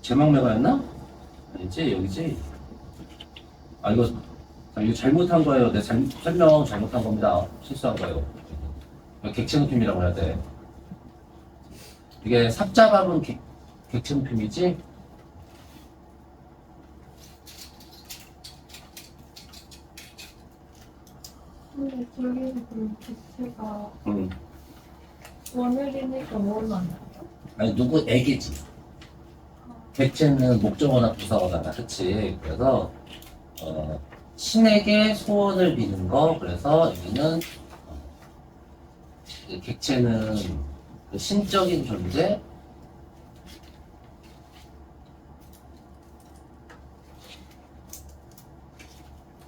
제막매가였나? 아니지, 여기지. 아, 이거 잘못한 거예요. 내 설명 잘못한 겁니다. 실수한 거예요. 이거 객체음품이라고 해야 돼. 이게 삽자박은 객체음품이지? 근데 저기서 그 객체가 응. 원율이니까 뭘 만나요? 아니, 누구에게지. 객체는 목적어나 부사어잖아. 그치? 그래서, 신에게 소원을 비는 거. 그래서 여기는, 그 객체는 그 신적인 존재,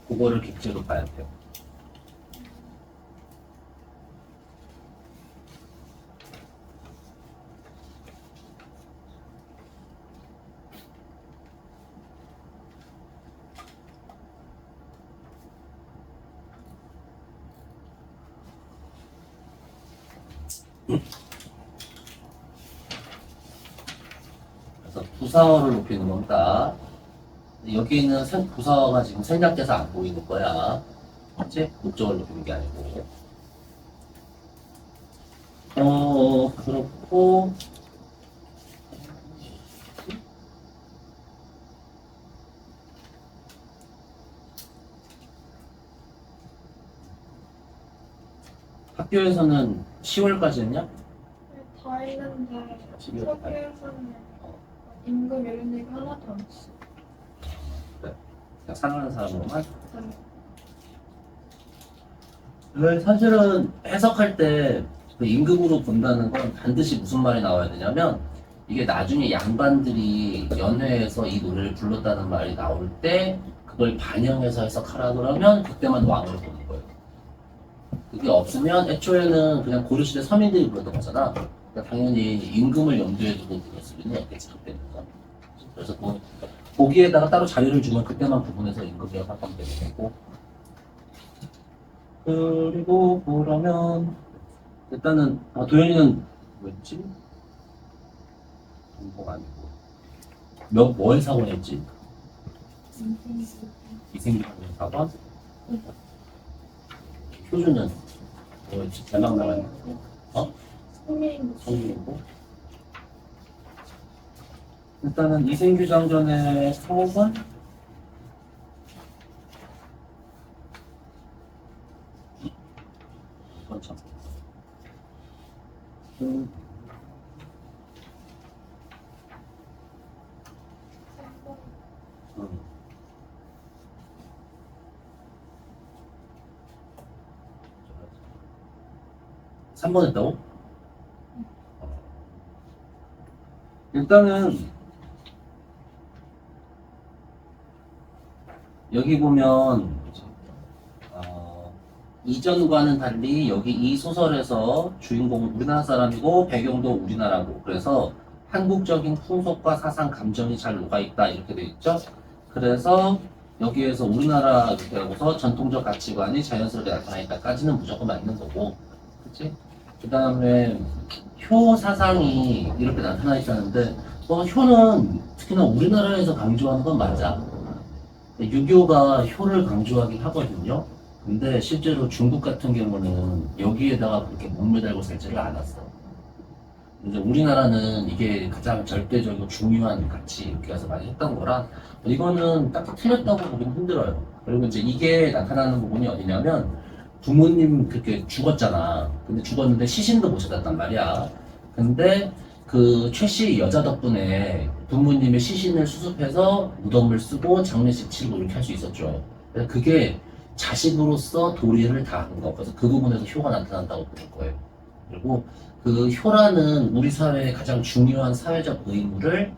그거를 객체로 봐야 돼요. 그래서 부사어를 높이는 겁니다. 여기 있는 부사어가 지금 생략돼서 안 보이는 거야. 그치? 목적어를 높이는 게 아니고. 그렇고, 학교에서는 10월까지 했냐? 네, 다 했는데 12월 학교에서는 임금 이런 얘기 하나도 안 했어. 그래. 그냥 사랑하는 사람으로만. 네. 왜 사실은 해석할 때 그 임금으로 본다는 건 반드시 무슨 말이 나와야 되냐면 이게 나중에 양반들이 연회에서 이 노래를 불렀다는 말이 나올 때 그걸 반영해서 해석하라 그러면 그때만 왕을 보는 거예요. 그게 없으면 애초에는 그냥 고려시대 서민들이 불렀던 거잖아. 그러니까 당연히 임금을 염두에 두고 불렀을 리는 없겠지 그때는. 그래서 거기에다가 따로 자료를 주면 그때만 구분해서 임금이라고 하면 되는 거고. 그리고 그러면 일단은 도현이는 뭐였지? 정보가 아니고 뭘 사고 냈지? 이생규 4번? 효주는 뭐였지? 대박 나갔네. 성민이고 일단은 이생규 장전의 사업은 그렇죠. 3번 했다고? 일단은 여기 보면 이전과는 달리 여기 이 소설에서 주인공은 우리나라 사람이고 배경도 우리나라고 그래서 한국적인 풍속과 사상 감정이 잘 녹아있다 이렇게 돼 있죠. 그래서 여기에서 우리나라 이렇게 하고서 전통적 가치관이 자연스럽게 나타나 있다까지는 무조건 맞는 거고 그치? 그 다음에 효 사상이 이렇게 나타나 있었는데 효는 특히나 우리나라에서 강조하는 건 맞아. 유교가 효를 강조하긴 하거든요. 근데 실제로 중국 같은 경우는 여기에다가 그렇게 목매달고 살지를 않았어. 이제 우리나라는 이게 가장 절대적이고 중요한 가치 이렇게 해서 많이 했던 거라 이거는 딱히 틀렸다고 보기는 힘들어요. 그리고 이제 이게 나타나는 부분이 어디냐면 부모님 그렇게 죽었잖아. 근데 죽었는데 시신도 못 찾았단 말이야. 근데 그 최씨 여자 덕분에 부모님의 시신을 수습해서 무덤을 쓰고 장례식 치르고 이렇게 할 수 있었죠. 그래서 그게 자식으로서 도리를 다하는 거. 그래서 그 부분에서 효가 나타난다고 볼 거예요. 그리고 그 효라는 우리 사회의 가장 중요한 사회적 의무를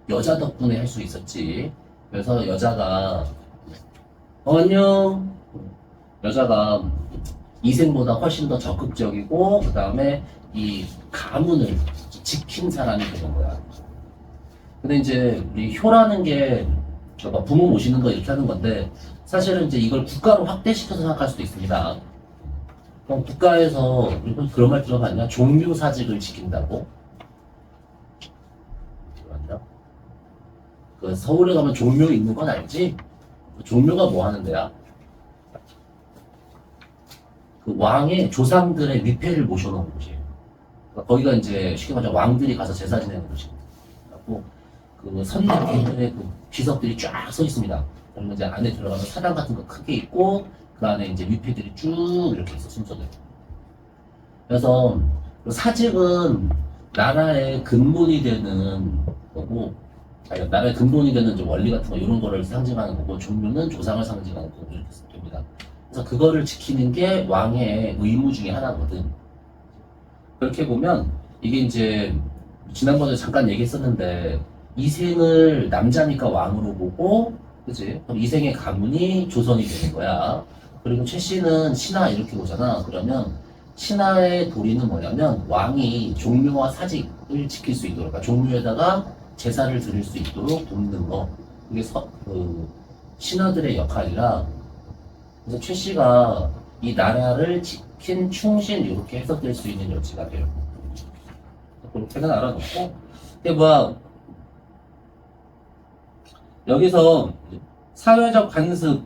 여자 덕분에 할 수 있었지. 그래서 여자가 안녕. 여자가 이생보다 훨씬 더 적극적이고 그 다음에 이 가문을 지킨 사람이 되는 거야. 근데 이제 이 효라는 게 부모 모시는 거 이렇게 하는 건데 사실은 이제 이걸 국가로 확대시켜서 생각할 수도 있습니다. 그럼 국가에서 그런 말 들어봤냐? 종묘사직을 지킨다고? 들어봤냐? 그 서울에 가면 종묘 있는 건 알지? 그 종묘가 뭐 하는 데야? 그 왕의 조상들의 위패를 모셔놓은 곳이에요. 그러니까 거기가 이제 쉽게 말하면 왕들이 가서 제사 지내는 곳이고, 그 선대들의 그 비석들이 쫙 서 있습니다. 그러면 이제 안에 들어가면 사당 같은 거 크게 있고, 그 안에 이제 위패들이 쭉 이렇게 있어, 순서대로. 그래서 그 사직은 나라의 근본이 되는 거고, 아니, 나라의 근본이 되는 이제 원리 같은 거 이런 거를 상징하는 거고, 종묘는 조상을 상징하는 거고 이렇게 됩니다. 그래서 그거를 지키는 게 왕의 의무 중에 하나거든. 그렇게 보면 이게 이제 지난번에 잠깐 얘기했었는데 이생을 남자니까 왕으로 보고, 그치? 그럼 이생의 가문이 조선이 되는 거야. 그리고 최 씨는 신하 이렇게 보잖아. 그러면 신하의 도리는 뭐냐면 왕이 종묘와 사직을 지킬 수 있도록, 그러니까 종묘에다가 제사를 드릴 수 있도록 돕는 거. 그게 신하들의 역할이라. 그래서 최 씨가 이 나라를 지킨 충신 이렇게 해석될 수 있는 여지가 돼요. 그렇게는 알아놓고, 이게 뭐야, 여기서 사회적 간섭,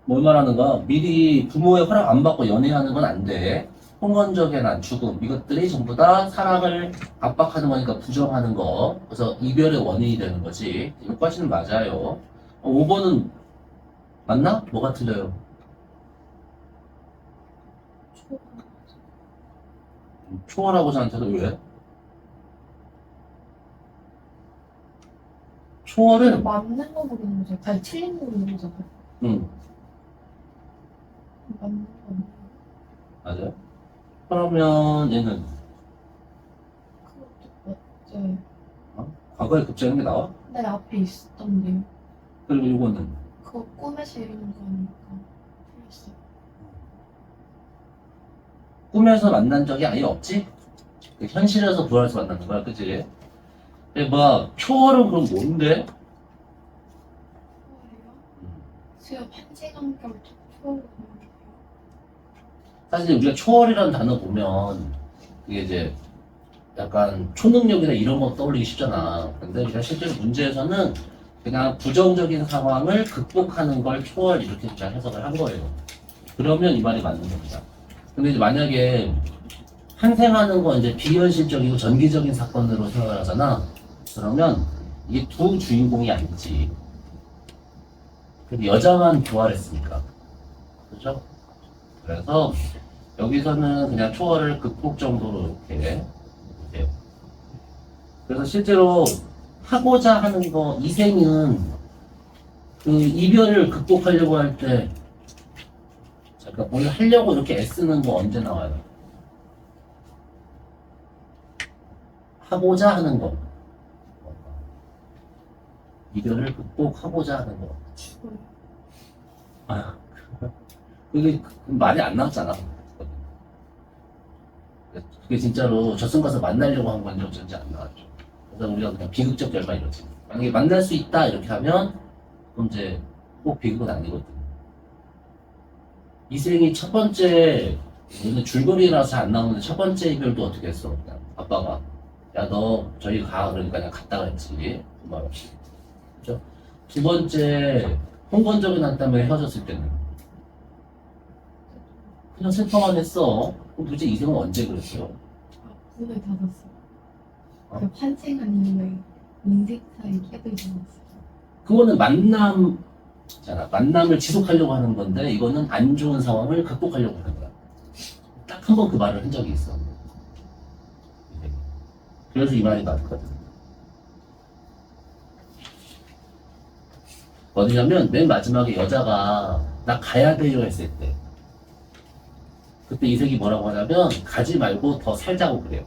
뭘 말하는가? 미리 부모의 허락 안 받고 연애하는 건 안 돼. 혼건적의 난, 죽음, 이것들이 전부 다 사랑을 압박하는 거니까 부정하는 거. 그래서 이별의 원인이 되는 거지. 여기까지는 맞아요. 5번은 맞나? 뭐가 틀려요? 초월하고 저한테도 왜? 초월은, 맞는 거 모르는 거죠. 아니, 틀린 거 모르는 거잖아요. 응, 맞는 거. 맞아요. 그러면 얘는, 그것도 맞죠. 과거에 급제하는 게 나와? 내 앞에 있었던데요. 그리고 이거는, 그거 꿈에서 이루는 거니까 틀렸어요. 꿈에서 만난 적이 아예 없지? 그 현실에서 부활해서 만나는 거야, 그치? 근데 뭐, 초월은 그럼 뭔데? 초월이요? 제가 환생한 걸 초월을 사실 우리가 초월이라는 단어 보면, 이게 이제 약간 초능력이나 이런 거 떠올리기 쉽잖아. 근데 그냥 실제로 문제에서는 그냥 부정적인 상황을 극복하는 걸 초월 이렇게 그냥 해석을 한 거예요. 그러면 이 말이 맞는 겁니다. 근데 이제 만약에 환생하는 건 이제 비현실적이고 전기적인 사건으로 생각을 하잖아. 그러면 이게 두 주인공이 아니지. 근데 여자만 부활했으니까. 그죠? 그래서 여기서는 그냥 초월을 극복 정도로 이렇게 돼요. 그래서 실제로 하고자 하는 거, 이생은 그 이별을 극복하려고 할 때, 그러니까 뭘 하려고 이렇게 애쓰는 거 언제 나와요? 하고자 하는 거. 이별을 극복하고자 하는 거. 죽어요. 아, 그게 말이 안 나왔잖아. 그게 진짜로 저승 가서 만나려고 한 건지 어쩐지 안 나왔죠. 그래서 우리가 그냥 비극적 결말 이러지. 만약에 만날 수 있다 이렇게 하면 그럼 이제 꼭 비극은 아니거든. 이생이 첫 번째, 오늘 줄거리라서 안 나오는데 첫 번째 이별도 어떻게 했어? 그냥 아빠가 야 너 저기 가 그러니까 그냥 갔다 그랬지. 그 말 없이. 그죠? 두 번째 홍건적이 난 때문에 헤어졌을 때는 그냥 슬퍼만 했어. 그럼 도대체 이생은 언제 그랬어요? 문을 닫았어. 어? 그 환생한 이후에 인생사에 캡을 잡았어. 그거는 만남잖아. 만남을 지속하려고 하는 건데 이거는 안 좋은 상황을 극복하려고 하는 거야. 딱 한 번 그 말을 한 적이 있어. 그래서 이 말이 맞거든. 어디냐면 맨 마지막에 여자가 나 가야 돼요 했을 때 그때 이색이 뭐라고 하냐면 가지 말고 더 살자고 그래요.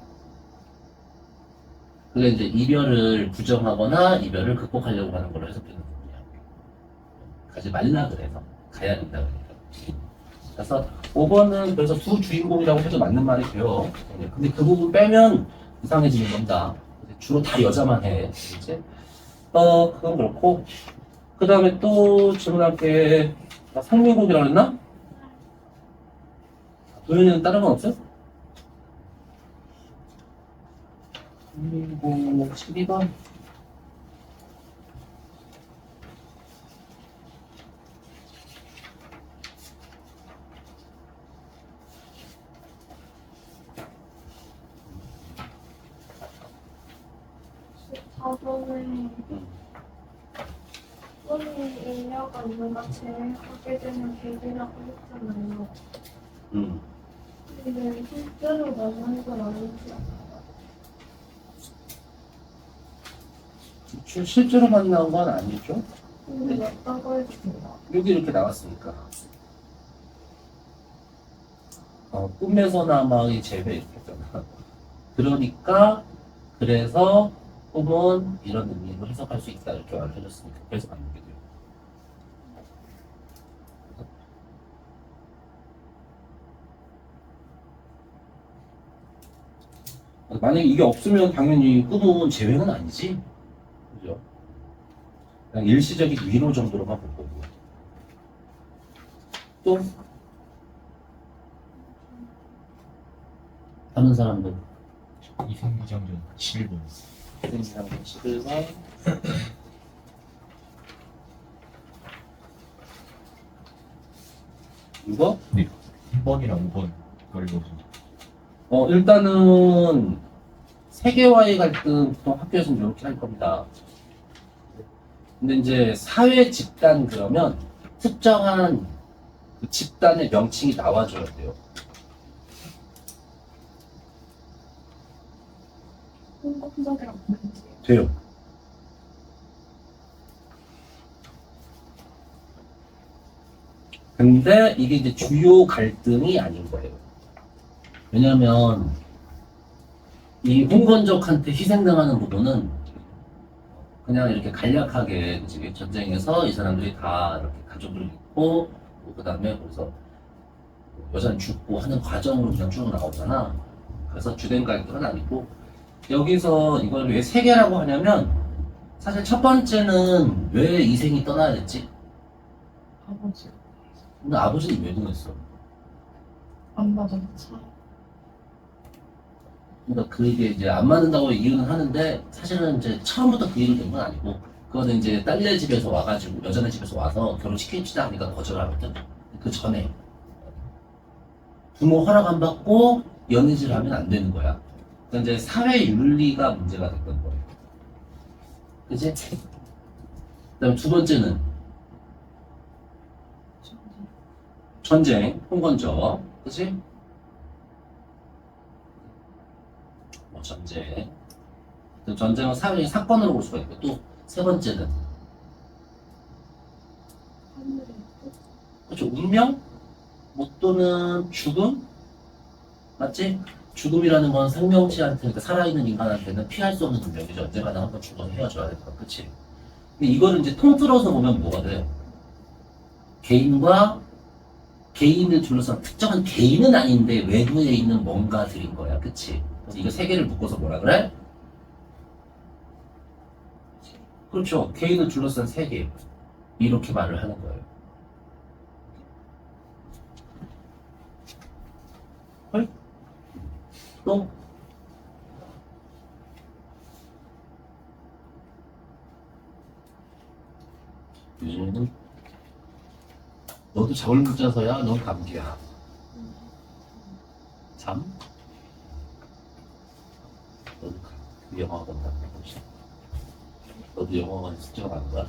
그게 이제 이별을 부정하거나 이별을 극복하려고 하는 걸로 해석되는 거야. 가지 말라 그래서 가야 된다 그러니까. 그래서 5번은 그래서 두 주인공이라고 해도 맞는 말이 돼요. 근데 그 부분 빼면 이상해지는 겁니다. 주로 다 여자만 해. 이제 그건 그렇고 그 다음에 또 질문할게. 나 성민국이라고 그랬나? 도현이는 다른 건 없어요? 성민국 12번 저는 음. 꿈이 인려가 누가 제일 하게 되는 계기라고 했잖아요. 음. 근데 실제로 만난 건 아니지 않아요? 실제로 만난 건 아니죠? 근데 맞다고 했어요. 여기 이렇게 나왔으니까. 꿈에서나마의 재회 이렇게 했잖아. 그러니까, 그래서 꿈은 이런 의미로 해석할 수 있다 이렇게 말을 해줬으니까 그래서 만나게 돼요. 만약에 이게 없으면 당연히 꿈은 재회는 아니지. 그죠? 그냥 일시적인 위로 정도로만 볼 거고. 또, 다른 사람들. 이생기장전 11번. 생장 11번. 이거? 네. 3번이랑 5번 걸려서. 일단은 세계와의 갈등 보통 학교에서는 이렇게 할 겁니다. 근데 이제 사회 집단 그러면 특정한 그 집단의 명칭이 나와줘야 돼요. 홍콩적이랑 뭔지. 돼요. 근데 이게 이제 주요 갈등이 아닌 거예요. 왜냐면 이 홍건적한테 희생당하는 부분은 그냥 이렇게 간략하게 그치? 전쟁에서 이 사람들이 다 이렇게 가족을 잃고 그 다음에 그래서 여자는 죽고 하는 과정으로 그냥 쭉 나오잖아. 그래서 주된 갈등은 아니고 여기서 이걸 왜 세 개라고 하냐면 사실 첫 번째는 왜 이생이 떠나야 됐지? 아버지. 근데 아버지는 왜 보냈어? 안 맞았지. 그러니까 그게 이제 안 맞는다고 이유는 하는데 사실은 이제 처음부터 그 일이 된 건 아니고 그거는 이제 딸네 집에서 와가지고 여자네 집에서 와서 결혼시킵시다 하니까 거절하거든. 그 전에 부모 허락 안 받고 연애질 하면 안 되는 거야. 그러니까 이제 사회 윤리가 문제가 됐던 거예요. 그지? 그다음에 두 번째는 전쟁, 홍건적, 그지? 전쟁. 전쟁은 사회의 사건으로 볼 수가 있고 또 세 번째는 하늘에 그렇죠. 운명? 뭐 또는 죽음? 맞지? 죽음이라는 건 생명체한테, 그러니까 살아있는 인간한테는 피할 수 없는 운명이죠. 언젠가는 한번 죽어서 헤어져야 될 거, 그치? 근데 이거를 이제 통틀어서 보면 뭐가 돼? 개인과 개인을 둘러싼 특정한 개인은 아닌데 외부에 있는 뭔가들인 거야, 그치? 그래서 이거 세 개를 묶어서 뭐라 그래? 그렇죠. 개인을 둘러싼 세계. 이렇게 말을 하는 거예요. 헐? 또? 요즘에는 너도 잠을 못 자서야 넌 감기야. 잠? 너도 영화관 간다. 너도 영화관에 숙제가 많은 거야?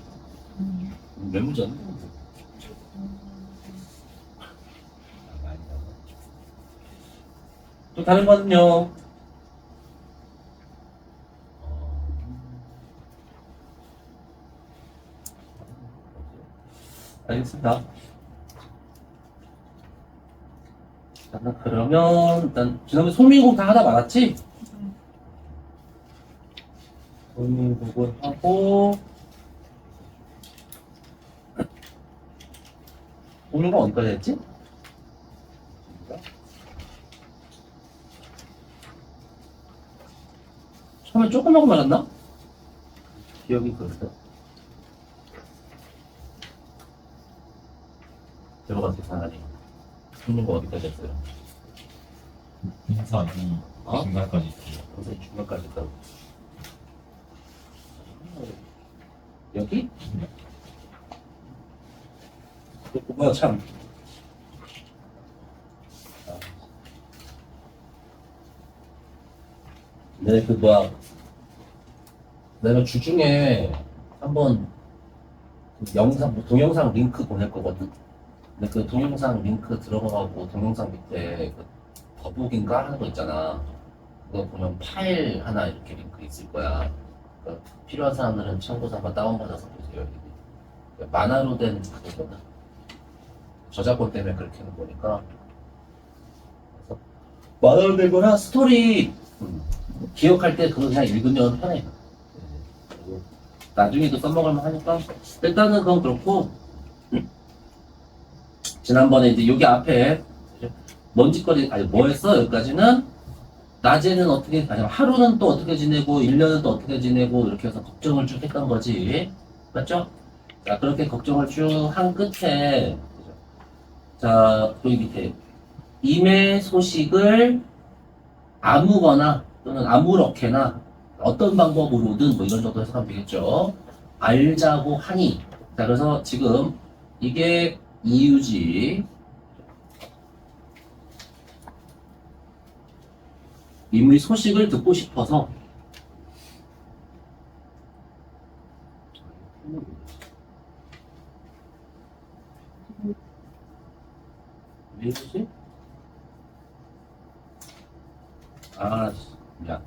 몇 문제는? 많이 나와. 또 다른 거는요? 알겠습니다. 일단 그러면 일단 지난번에 송민국 다 하다 말았지? 송민국을 하고 송민국 어디까지 했지? 처음에 조금 하고 말았나? 기억이 그랬어. 들어가서 상하니 송민국 어디까지 했어요? 인사 2 어? 중간까지 있어요. 선생님 중간까지 했다고. 여기? 뭐야 참. 네, 그 뭐야. 내가 주중에 한번 그 영상, 뭐 동영상 링크 보낼 거거든? 근데 그 동영상 링크 들어가고 동영상 밑에 그 더보기인가 하는 거 있잖아. 그거 보면 파일 하나 이렇게 링크 있을 거야. 그러니까 필요한 사람들은 참고서 한번 다운받아서 보세요. 이게 만화로 된 그거거든. 저작권 때문에 그렇게 하는 거니까. 그래서 만화로 된 거나 스토리 기억할 때 그거 그냥 읽으면 편해. 그리고 나중에도 써먹을만 하니까 일단은 그건 그렇고 지난번에 이제 여기 앞에 먼지거리 아니 뭐 했어? 여기까지는 낮에는 어떻게 아니 하루는 또 어떻게 지내고 1년은 또 어떻게 지내고 이렇게 해서 걱정을 쭉 했던 거지. 맞죠? 자 그렇게 걱정을 쭉 한 끝에 자 여기 밑에 임의 소식을 아무거나 또는 아무렇게나 어떤 방법으로든 뭐 이런 정도 해석하면 되겠죠. 알자고 하니. 자, 그래서 지금 이게 이유지. 임의 소식을 듣고 싶어서. 왜 이러지? 아, 야.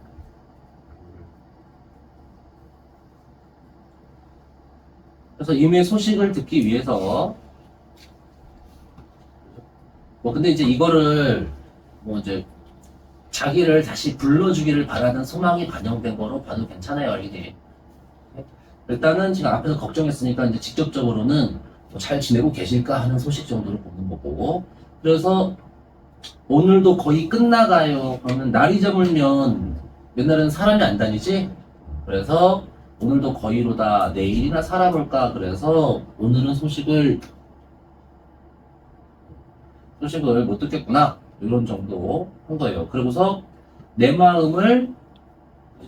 그래서 임의 소식을 듣기 위해서 뭐 근데 이제 이거를 뭐 이제 자기를 다시 불러주기를 바라는 소망이 반영된 거로 봐도 괜찮아요, 알겠니? 일단은 지금 앞에서 걱정했으니까 이제 직접적으로는 뭐잘 지내고 계실까 하는 소식 정도를 보는 거고. 그래서 오늘도 거의 끝나가요. 그러면 날이 저물면 옛날에는 사람이 안 다니지? 그래서 오늘도 거의로다. 내일이나 살아볼까? 그래서 오늘은 소식을 못 듣겠구나. 이런 정도 한 거예요. 그러고서 내 마음을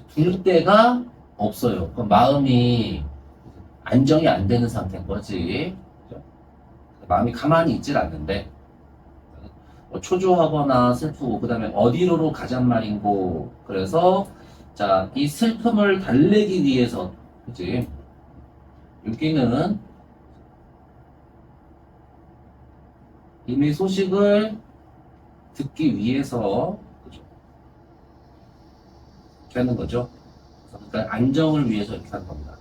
둘 데가 없어요. 그럼 마음이 안정이 안 되는 상태인 거지. 그죠? 마음이 가만히 있질 않는데 뭐 초조하거나 슬프고 그 다음에 어디로로 가잔 말인고. 그래서 자, 이 슬픔을 달래기 위해서 그치? 여기는 이미 소식을 듣기 위해서 그죠? 이렇게 하는 거죠. 그러니까 안정을 위해서 이렇게 하는 겁니다.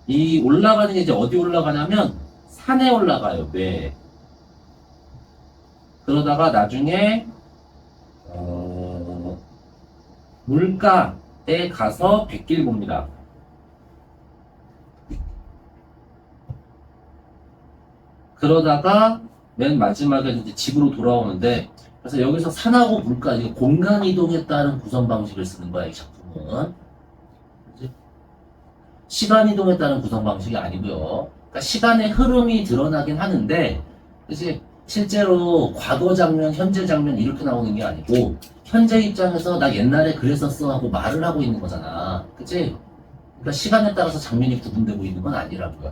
이 올라가는 게 이제 어디 올라가냐면 산에 올라가요. 왜? 그러다가 나중에 물가에 가서 백길 봅니다. 그러다가 맨 마지막에 이제 집으로 돌아오는데 그래서 여기서 산하고 물가 이게 공간 이동에 따른 구성 방식을 쓰는 거야 이 작품은. 그치? 시간 이동에 따른 구성 방식이 아니고요. 그러니까 시간의 흐름이 드러나긴 하는데, 그치? 실제로 과거 장면, 현재 장면 이렇게 나오는 게 아니고 현재 입장에서 나 옛날에 그랬었어 하고 말을 하고 있는 거잖아. 그치? 그러니까 시간에 따라서 장면이 구분되고 있는 건 아니라고요.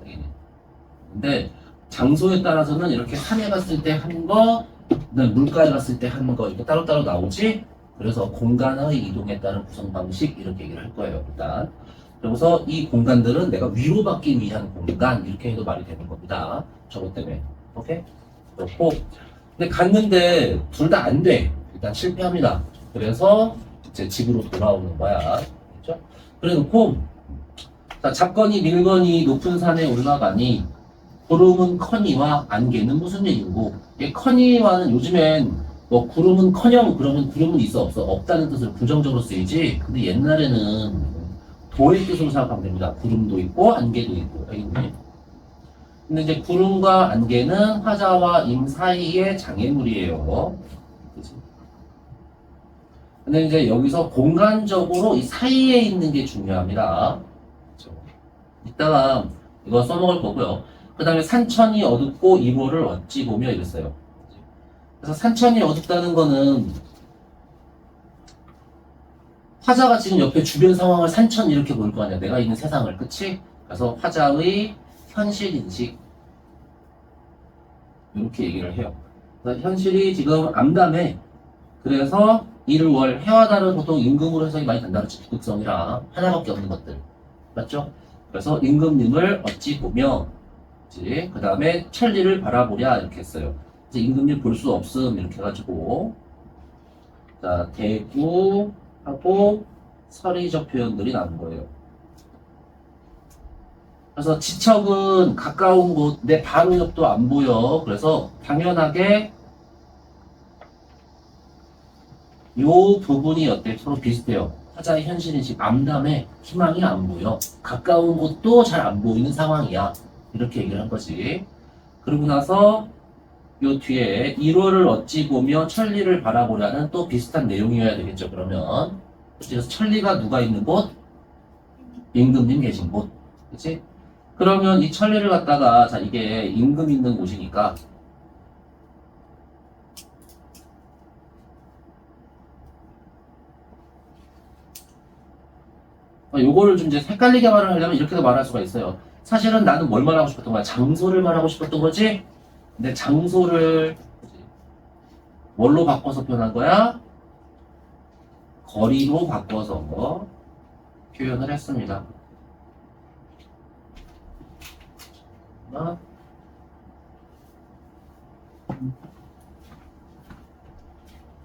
근데 장소에 따라서는 이렇게 산에 갔을 때 한 거, 그다음에 물가에 갔을 때 한 거 이렇게 따로따로 나오지. 그래서 공간의 이동에 따른 구성 방식 이렇게 얘기를 할 거예요. 일단 그래서 이 공간들은 내가 위로받기 위한 공간 이렇게 해도 말이 되는 겁니다. 저것 때문에. 오케이? 그렇고 근데 갔는데 둘 다 안 돼. 일단 실패합니다. 그래서 이제 집으로 돌아오는 거야. 그렇죠? 그래놓고 자, 잡거니 밀거니 높은 산에 올라가니 구름은 커니와 안개는 무슨 얘기고, 이 커니와는 요즘엔 뭐 구름은 커녕 그러면 구름은 있어 없어 없다는 뜻으로 부정적으로 쓰이지. 근데 옛날에는 도의 뜻으로 생각하면 됩니다. 구름도 있고 안개도 있고. 알겠니? 근데 이제 구름과 안개는 화자와 임 사이의 장애물이에요. 그치? 근데 이제 여기서 공간적으로 이 사이에 있는 게 중요합니다. 그쵸? 이따가 이거 써먹을 거고요. 그 다음에 산천이 어둡고 이보를 어찌 보며 이랬어요. 그래서 산천이 어둡다는 거는 화자가 지금 옆에 주변 상황을 산천 이렇게 볼 거 아니야. 내가 있는 세상을. 그치? 그래서 화자의 현실인식 이렇게 얘기를 해요. 그래서 현실이 지금 암담해. 그래서 일을 월, 해와 달은 보통 임금으로 해석이 많이 된다 그랬지. 북극성이라 하나밖에 없는 것들. 맞죠? 그래서 임금님을 어찌 보며, 그 다음에 천리를 바라보랴 이렇게 했어요. 이제 임금님 볼 수 없음 이렇게 해가지고, 자, 대구하고 서리적 표현들이 나온 거예요. 그래서 지척은 가까운 곳, 내 바로 옆도 안 보여. 그래서 당연하게 요 부분이 어때? 서로 비슷해요. 화자의 현실인식, 암담해, 희망이 안 보여. 가까운 곳도 잘 안 보이는 상황이야. 이렇게 얘기를 한 거지. 그러고 나서 요 뒤에 1월을 어찌 보며 천리를 바라보라는 또 비슷한 내용이어야 되겠죠. 그러면 그래서 천리가 누가 있는 곳? 임금님 계신 곳. 그치? 그러면 이 천리를 갖다가 자 이게 임금 있는 곳이니까 요거를 좀 이제 헷갈리게 말을 하려면 이렇게도 말할 수가 있어요. 사실은 나는 뭘 말하고 싶었던 거야? 장소를 말하고 싶었던 거지? 근데 장소를 뭘로 바꿔서 표현한 거야? 거리로 바꿔서 표현을 했습니다.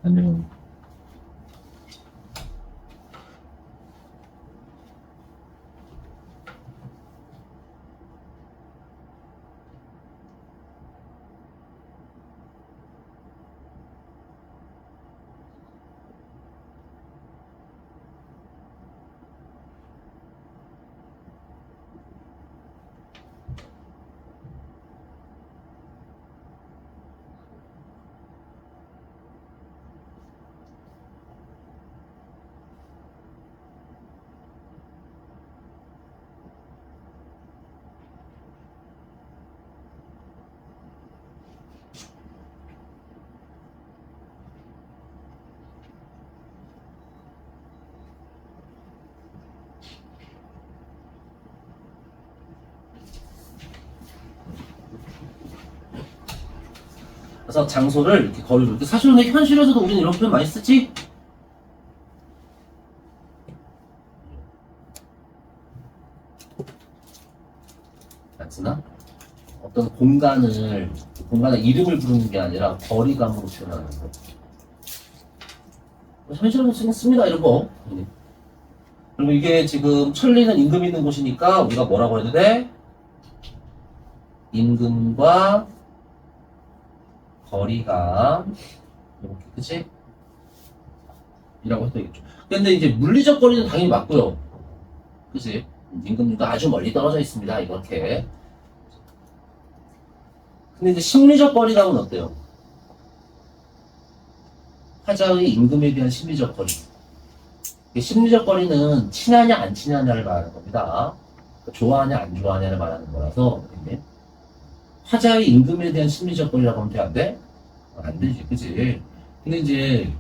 안녕. 그래서 장소를 이렇게 거리로 이렇게 사실은 현실에서도 우리는 이런 표현 많이 쓰지? 안 쓰나? 어떤 공간의 이름을 부르는 게 아니라 거리감으로 표현하는 거. 현실에서 쓰긴 씁니다, 이런 거. 그리고 이게 지금 천리는 임금 있는 곳이니까 우리가 뭐라고 해도 돼? 임금과 거리감 이렇게 그치? 이라고 해도 되겠죠. 근데 이제 물리적 거리는 당연히 맞고요. 그치? 임금님도 아주 멀리 떨어져 있습니다. 이렇게. 근데 이제 심리적 거리감은 어때요? 화자의 임금에 대한 심리적 거리. 심리적 거리는 친하냐 안 친하냐를 말하는 겁니다. 좋아하냐 안 좋아하냐를 말하는 거라서 화자의 임금에 대한 심리적 거리라고 하면 돼? 안 돼? 안 되지, 그치? 근데 이제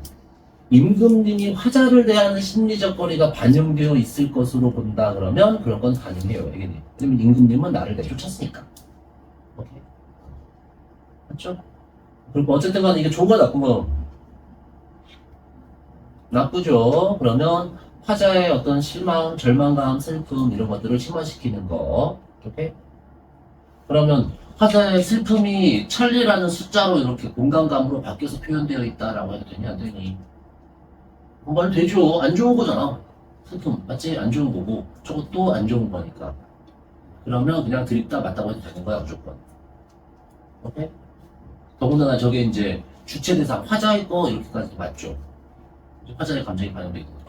임금님이 화자를 대하는 심리적 거리가 반영되어 있을 것으로 본다 그러면 그런 건 가능해요. 왜냐면 임금님은 나를 내쫓았으니까. 오케이. 맞죠? 그리고 어쨌든 간에 이게 좋은 거 나쁜 거? 나쁘죠. 그러면 화자의 어떤 실망, 절망감, 슬픔 이런 것들을 심화시키는 거. 오케이? 그러면 화자의 슬픔이 천리라는 숫자로 이렇게 공간감으로 바뀌어서 표현되어 있다라고 해도 되냐? 안 되니? 말 되죠. 안 좋은 거잖아. 슬픔. 맞지? 안 좋은 거고. 저것도 안 좋은 거니까. 그러면 그냥 드립다 맞다고 해도 되는 거야, 무조건. 오케이? 더군다나 저게 이제 주체 대상, 화자의 거 이렇게까지 맞죠. 화자의 감정이 반영되어 있는 거고.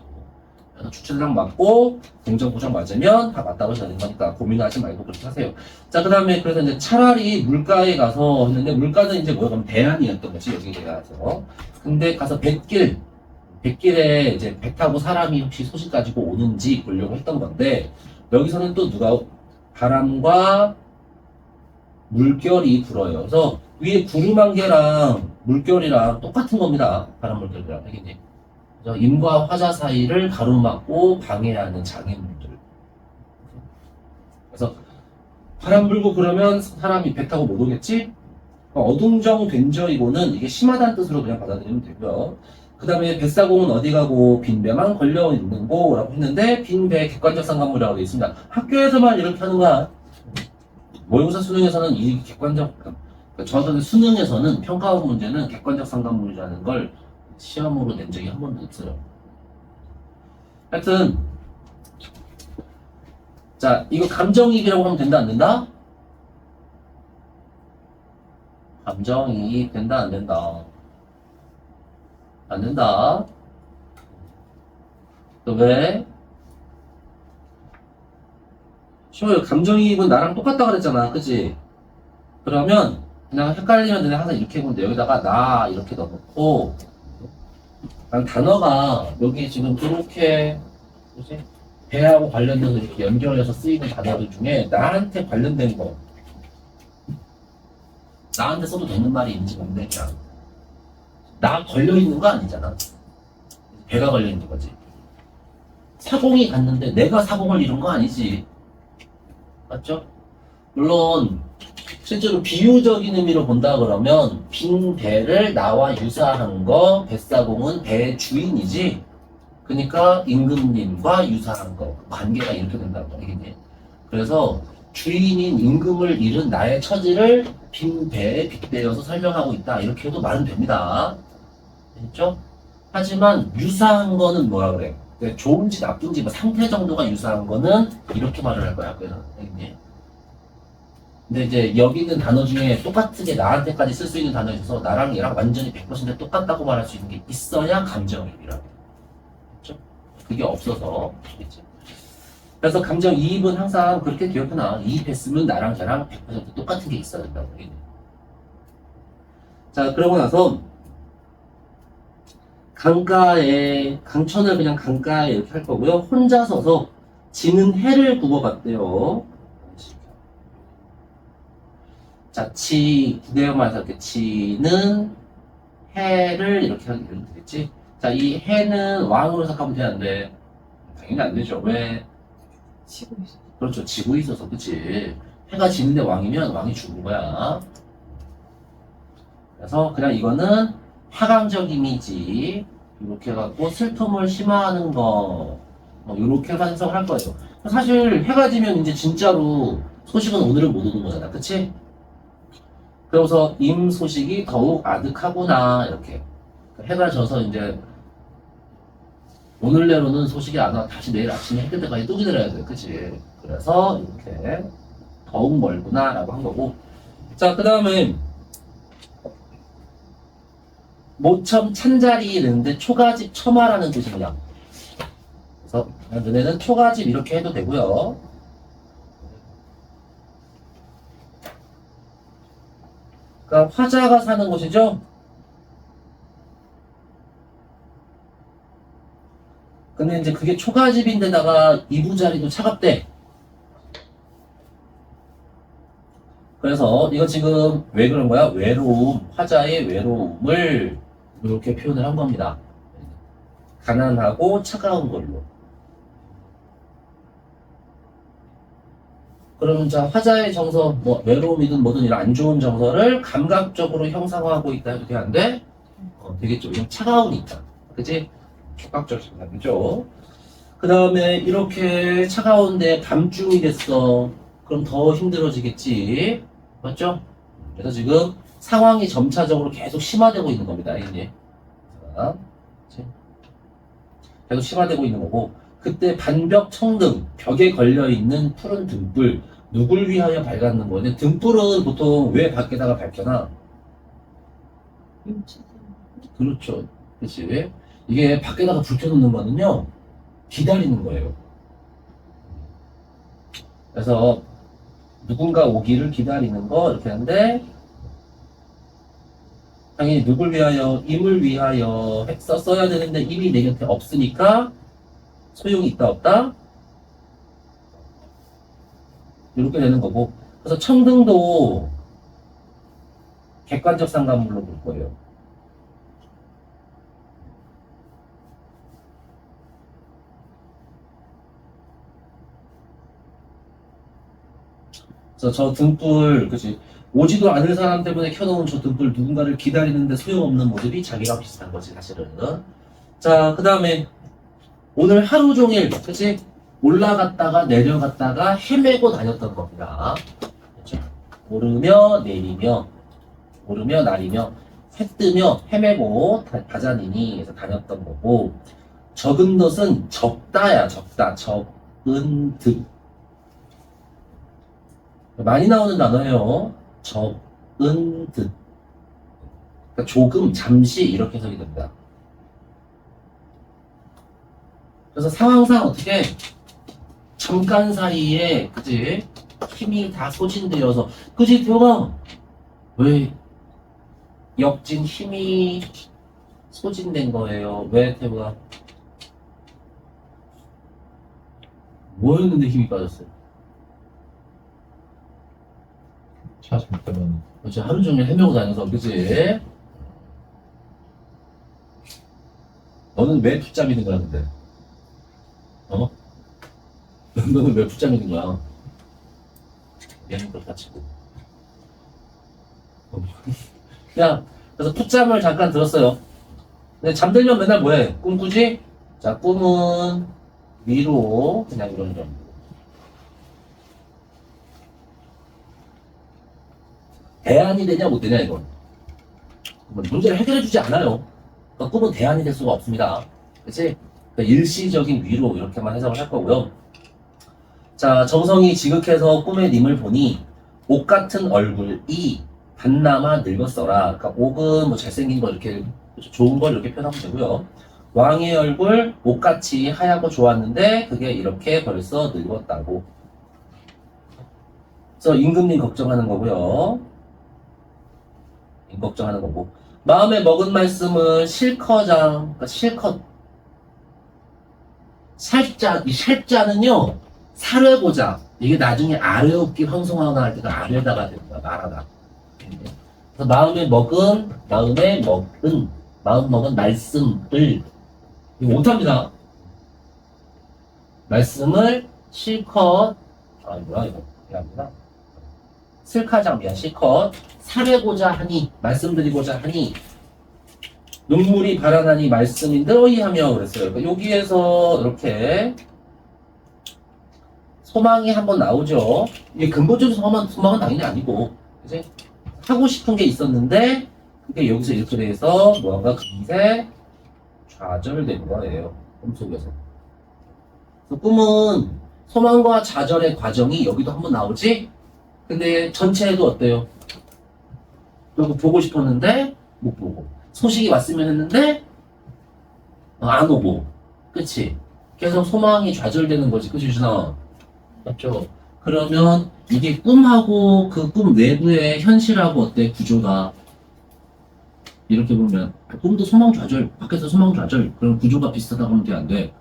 그래서 주체 대상 맞고, 공정 보장 맞으면 다 맞다고 해서 되는 거니까 고민하지 말고 그렇게 하세요. 자, 그 다음에 그래서 이제 차라리 물가에 가서 했는데, 물가는 이제 뭐야? 그럼 대안이었던 거지, 여기에 가서. 근데 가서 백길에 이제 배 타고 사람이 혹시 소식 가지고 오는지 보려고 했던 건데, 여기서는 또 누가 바람과 물결이 불어요. 그래서 위에 구름 한 개랑 물결이랑 똑같은 겁니다. 바람 물결이랑. 알겠니? 그래서 임과 화자 사이를 가로막고 방해하는 장애물들. 그래서 바람 불고 그러면 사람이 배 타고 못 오겠지? 어둥정 된저이고는 이게 심하다는 뜻으로 그냥 받아들이면 되고요. 그 다음에 뱃사공은 어디 가고 빈배만 걸려 있는 거라고 했는데 빈배 객관적 상관물이라고 되어 있습니다. 학교에서만 이렇게 하는 거야. 모의고사 수능에서는 이 객관적 그러니까 정확하게 수능에서는 평가원 문제는 객관적 상관물이라는 걸 시험으로 낸 적이 한 번도 없어요. 하여튼 자 이거 감정이입이라고 하면 된다 안 된다? 감정이입 된다 안 된다? 안 된다. 또 왜? 쉬워요. 감정이입은 나랑 똑같다 그랬잖아. 그치? 그러면 그냥 헷갈리면 그냥 항상 이렇게 해보면 돼. 여기다가 나 이렇게 넣어놓고 난 단어가 여기 지금 이렇게 뭐지? 배하고 관련돼서 이렇게 연결해서 쓰이는 단어들 중에 나한테 관련된 거 나한테 써도 되는 말이 있는지 모르겠네. 그냥 나 걸려있는 거 아니잖아. 배가 걸려있는 거지. 사공이 갔는데 내가 사공을 이룬 거 아니지. 맞죠? 물론 실제로 비유적인 의미로 본다 그러면 빈 배를 나와 유사한 거 뱃사공은 배의 주인이지. 그러니까 임금님과 유사한 거 관계가 이렇게 된다고 알겠니? 그래서 주인인 임금을 잃은 나의 처지를 빈 배에 빗대어서 설명하고 있다 이렇게 해도 말은 됩니다. 됐죠? 하지만 유사한 거는 뭐라 그래? 그러니까 좋은지 나쁜지 뭐 상태 정도가 유사한 거는 이렇게 말을 할 거야. 알겠니? 근데 이제 여기 있는 단어 중에 똑같게 나한테까지 쓸 수 있는 단어 있어서 나랑 얘랑 완전히 100% 똑같다고 말할 수 있는 게 있어야 감정이입이라고. 그렇죠? 그게 없어서 그렇겠지. 그래서 감정이입은 항상 그렇게 기억해놔. 이입했으면 나랑 걔랑 100% 똑같은 게 있어야 된다고. 자, 그러고 나서 강가에 강천을 그냥 강가에 이렇게 할 거고요. 혼자 서서 지는 해를 국어갔대요. 자, 국외영화에서 이렇게 지는 해를 이렇게 하면 되겠지? 자, 이 해는 왕으로 해석하면 되는데 당연히 안 되죠. 왜? 지고 있어. 그렇죠. 지고 있어서, 그치? 해가 지는데 왕이면 왕이 죽은 거야. 그래서 그냥 이거는 하강적 이미지 이렇게 해갖고 슬픔을 심화하는 거 뭐 이렇게 해석을 할 거예요. 사실 해가 지면 이제 진짜로 소식은 오늘은 못 오는 거잖아. 그치? 그러면서 임 소식이 더욱 아득하구나 이렇게 해가 져서 이제 오늘 내로는 소식이 안 와. 다시 내일 아침에 해 뜰 때까지 또 기다려야 돼. 그치? 그래서 이렇게 더욱 멀구나 라고 한 거고. 자, 그 다음에 모첨 찬자리 이랬는데 초가집 첨화라는 뜻이냐. 그래서 너네는 초가집 이렇게 해도 되고요. 그러니까 화자가 사는 곳이죠. 근데 이제 그게 초가집인데다가 이부자리도 차갑대. 그래서 이거 지금 왜 그런 거야? 외로움, 화자의 외로움을 이렇게 표현을 한 겁니다. 가난하고 차가운 걸로. 그러면 자 화자의 정서, 뭐 외로움이든 뭐든 이런 안 좋은 정서를 감각적으로 형상화하고 있다 해도 되는데 되겠죠. 이건 차가우니까. 그치? 촉각적 상상이죠. 그 다음에 이렇게 차가운데 밤중이 됐어. 그럼 더 힘들어지겠지. 맞죠? 그래서 지금 상황이 점차적으로 계속 심화되고 있는 겁니다. 이게. 자, 그치? 계속 심화되고 있는 거고. 그때 반벽 청등, 벽에 걸려있는 푸른 등불, 누굴 위하여 밝았는 거냐? 등불은 보통 왜 밖에다가 밝혀놔? 그렇죠. 그치? 이게 밖에다가 불 켜놓는 거는요, 기다리는 거예요. 그래서 누군가 오기를 기다리는 거 이렇게 하는데 당연히 누굴 위하여, 임을 위하여 써야 되는데 임이 내 곁에 없으니까 소용이 있다 없다? 이렇게 되는 거고. 그래서 청등도 객관적 상관물로 볼 거예요. 그래서 저 등불, 그치? 오지도 않을 사람 때문에 켜놓은 저 등불 누군가를 기다리는데 소용없는 모습이 자기랑 비슷한 거지, 사실은. 자, 그 다음에 오늘 하루 종일, 그치? 올라갔다가 내려갔다가 헤매고 다녔던 겁니다. 그렇죠? 오르며 내리며, 오르며 내리며, 해 뜨며 헤매고 다자니니 해서 다녔던 거고, 적은 듯은 적다야, 적다. 적은 듯. 많이 나오는 단어예요. 적은 듯. 그러니까 조금, 잠시 이렇게 해석이 됩니다. 그래서 상황상 어떻게 잠깐 사이에 그지 힘이 다 소진되어서 그지 태호가 왜 역진 힘이 소진된 거예요? 왜 태호가 뭐였는데 힘이 빠졌어요? 차 잠깐만. 어제 하루 종일 헤매고 다녀서 그지? 너는 왜 풋자 믿는 거야 근데? 어? 너는 왜 풋자 믿는 거야? 미안한 걸 다치고. 야, 그래서 풋잠을 잠깐 들었어요. 근데 잠들면 맨날 뭐해? 꿈 꾸지? 자, 꿈은 위로 그냥 이런 정도. 대안이 되냐 못 되냐 이건. 문제를 해결해주지 않아요. 그러니까 꿈은 대안이 될 수가 없습니다. 그치? 그러니까 일시적인 위로 이렇게만 해석을 할 거고요. 자, 정성이 지극해서 꿈의 님을 보니 옥 같은 얼굴이 반나마 늙었어라. 그러니까 옥은 뭐 잘생긴 거 이렇게 좋은 걸 이렇게 표현하면 되고요. 왕의 얼굴 옥같이 하얗고 좋았는데 그게 이렇게 벌써 늙었다고. 그래서 임금님 걱정하는 거고요. 걱정하는 거고. 마음에 먹은 말씀을 실커장, 그러니까 실컷. 살자, 이 살자는요, 사려보자. 이게 나중에 아뢰옵기 황송하거나 할 때가 아뢰다가 됩니다. 말하다. 그래서 마음 먹은 말씀을, 이거 못합니다. 말씀을 실컷, 뭐야, 이거. 미안합니다. 슬카장 미안, 실컷. 사려고자 하니, 말씀드리고자 하니, 눈물이 발안하니 말씀인들 어이하며 그랬어요. 그러니까 여기에서 이렇게 소망이 한번 나오죠. 이게 근본적인 소망은 당연히 아니고, 그치? 하고 싶은 게 있었는데, 그게 여기서 이렇게 돼서 무언가 금세 좌절된 거예요. 꿈속에서. 그래서 꿈은 소망과 좌절의 과정이 여기도 한번 나오지? 근데 전체에도 어때요? 여기 보고 싶었는데, 못 보고. 소식이 왔으면 했는데 안 오고, 그치? 계속 소망이 좌절되는 거지, 그치 유진아? 맞죠? 그러면 이게 꿈하고 그 꿈 내부의 현실하고 어때? 구조가 이렇게 보면 꿈도 소망 좌절, 밖에서 소망 좌절, 그럼 구조가 비슷하다고 하면 돼, 안 돼?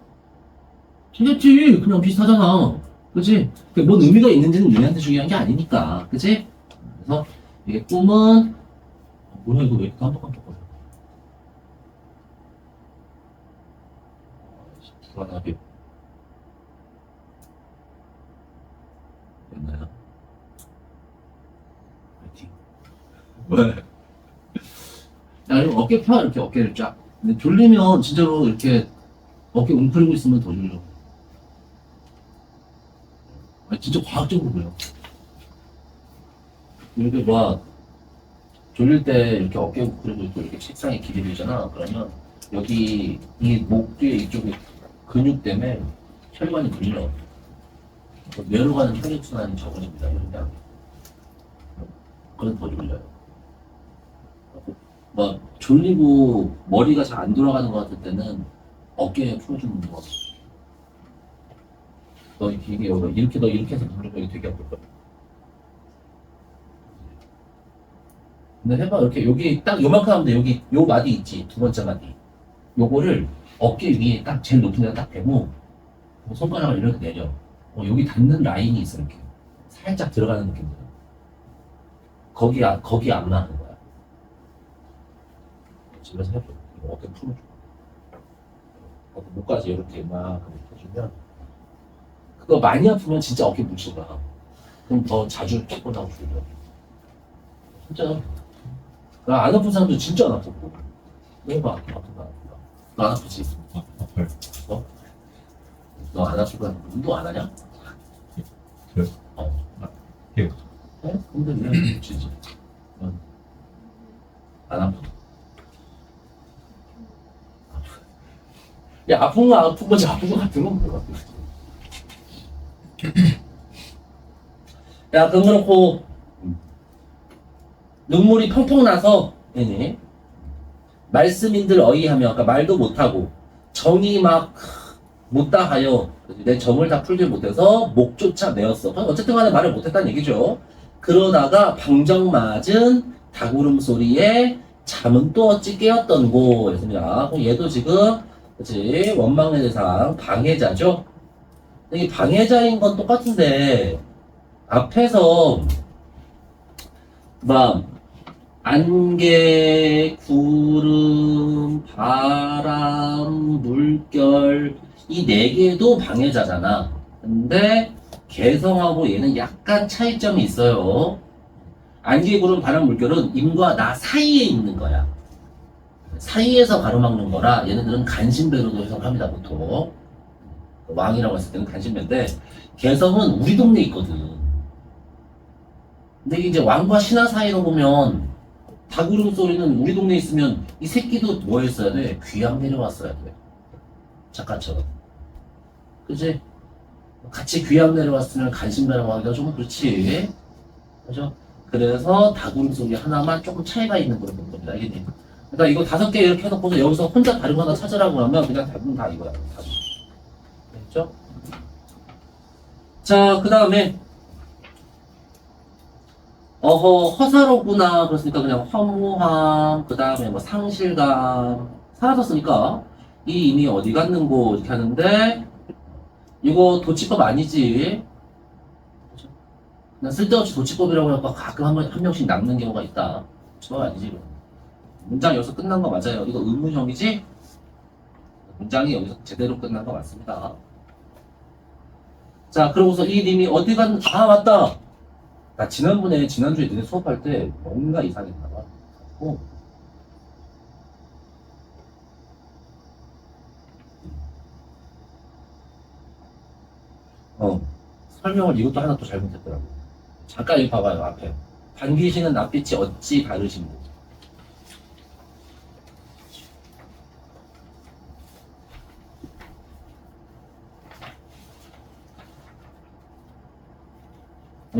되겠지, 그냥 비슷하잖아, 그치? 뭔 의미가 있는지는 우리한테 중요한 게 아니니까, 그치? 그래서 이게 꿈은 뭐야 이거 왜 이렇게 깜빡깜빡거려? 불안하게 됐나요? 파이팅. 왜? 야, 이거 어깨 펴, 이렇게 어깨를 쫙. 근데 졸리면 진짜로 이렇게 어깨 웅크리고 있으면 더 졸려. 아니, 진짜 과학적으로 그래요. 이렇게 졸릴 때 이렇게 어깨 웅크리고 있고 이렇게 책상에 기대리잖아. 그러면 여기 이 목 뒤에 이쪽에 근육 때문에 혈관이 눌려. 뇌로 가는 혈액순환이 적어집니다. 이런 양. 그래서 더 졸려요. 졸리고 머리가 잘 안 돌아가는 것 같을 때는 어깨에 풀어주는 거. 너 이게 이렇게 너 이렇게 해서 누르면 이게 되게 아플 거야. 근데 해봐. 이렇게 여기 딱 요만큼 하면 돼. 여기 요 마디 있지. 두 번째 마디. 요거를 어깨 위에 딱 제일 높은 데다 딱 대고 손가락을 이렇게 내려. 여기 닿는 라인이 있어. 이렇게 살짝 들어가는 느낌 들어. 거기 안 나는 거야. 집에서 해줘. 어깨 풀어줘. 목까지 이렇게 막 해주면, 그거 많이 아프면 진짜 어깨 뭉친 거야. 그럼 더 자주 깨끗하고 줄여. 진짜. 안 아픈 사람도 진짜 안 아프고. 너가 아픈가? 너 안 아프지? 아파요. 너 안 아플 거야? 운동 안 하냐? 그래. 해요. 어? 근데 왜 아프지? 안 아파. 야, 아픈 거 아픈 거지, 아픈 거 같은 건 뭐야? 야, 그럼 그렇고, 눈물이 펑펑 나서, 얘네, 말씀인들 어이하며, 아까 말도 못하고, 정이 막, 못다 하여, 내 정을 다 풀지 못해서, 목조차 내었어. 어쨌든 간에 말을 못했다는 얘기죠. 그러다가, 방정 맞은 닭울음 소리에, 잠은 또 어찌 깨었던고, 했습니다. 그럼 얘도 지금, 그치, 원망의 대상, 방해자죠? 이 방해자인 건 똑같은데, 앞에서, 막, 안개, 구름, 바람, 물결, 이 네 개도 방해자잖아. 근데, 개성하고 얘는 약간 차이점이 있어요. 안개, 구름, 바람, 물결은 임과 나 사이에 있는 거야. 사이에서 가로막는 거라 얘네들은 간신배로도 해석합니다, 보통. 왕이라고 했을 때는 간신배인데, 개성은 우리 동네에 있거든. 근데 이제 왕과 신하 사이로 보면 닭울음 소리는 우리 동네에 있으면 이 새끼도 뭐 했어야 돼? 귀양 내려왔어야 돼. 작가처럼. 그치? 같이 귀양 내려왔으면 간신배라고 하기가 좀 그렇지. 그죠? 그래서 닭울음 소리 하나만 조금 차이가 있는 그런 겁니다. 알겠니? 그러니까 이거 5개 이렇게 해놓고서 여기서 혼자 다른 거 하나 찾으라고 하면 그냥 답은 다 이거야. 답은. 됐죠? 자, 그 다음에 허사로구나. 그랬으니까 그냥 허무함, 그 다음에 뭐 상실감, 사라졌으니까 이 이미 어디 갔는고 이렇게 하는데, 이거 도치법 아니지. 그죠? 그냥 쓸데없이 도치법이라고 해서 가끔 한 명씩 남는 경우가 있다. 도치법 아니지. 이거. 문장 여기서 끝난 거 맞아요. 이거 의문형이지? 문장이 여기서 제대로 끝난 거 맞습니다. 자, 그러고서 이 님이 어디 맞다! 나 지난주에 너네 수업할 때 뭔가 이상했나 봐. 설명을 이것도 하나 또 잘못했더라고. 잠깐 이거 봐봐요, 앞에. 반기시는 낯빛이 어찌 다르신고.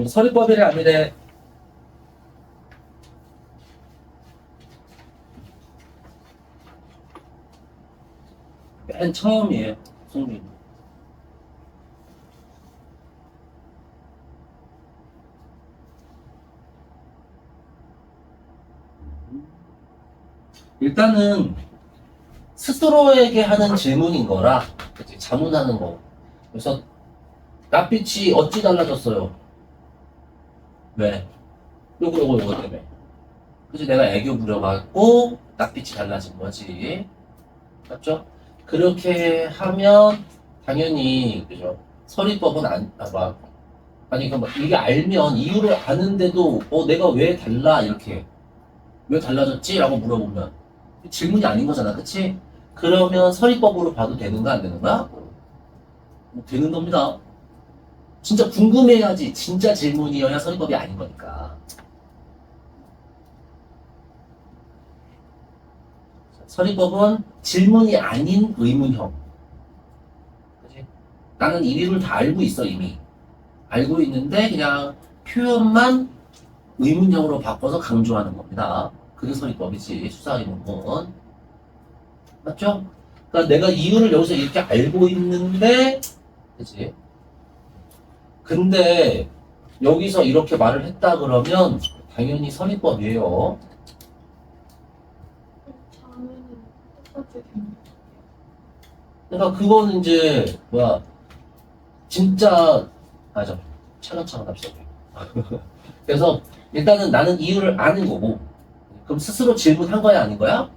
서리법이래, 아니래? 맨 처음이에요, 송민. 일단은 스스로에게 하는 질문인 거라, 그치? 자문하는 거. 그래서 낯빛이 어찌 달라졌어요? 왜? 요거 때문에. 그치? 내가 애교 부려갖고 낯빛이 달라진 거지. 맞죠? 그렇게 하면 당연히, 그죠? 서리법은 아니, 이게 알면 이유를 아는데도, 내가 왜 달라? 이렇게. 왜 달라졌지? 라고 물어보면 질문이 아닌 거잖아. 그치? 그러면 서리법으로 봐도 되는가, 안 되는가? 되는 겁니다. 진짜 궁금해야지. 진짜 질문이어야 서리법이 아닌 거니까. 서리법은 질문이 아닌 의문형. 그치? 나는 이리를 다 알고 있어, 이미. 알고 있는데 그냥 표현만 의문형으로 바꿔서 강조하는 겁니다. 그게 서리법이지, 수사의문은. 맞죠? 그러니까 내가 이유를 여기서 이렇게 알고 있는데, 그치? 근데 여기서 이렇게 말을 했다 그러면 당연히 서리법이에요. 다음에는 똑같이 되는 그러니까 그거는 이제 진짜 맞아, 차근차근 합시다. 그래서 일단은 나는 이유를 아는 거고, 그럼 스스로 질문한 거야, 아닌 거야?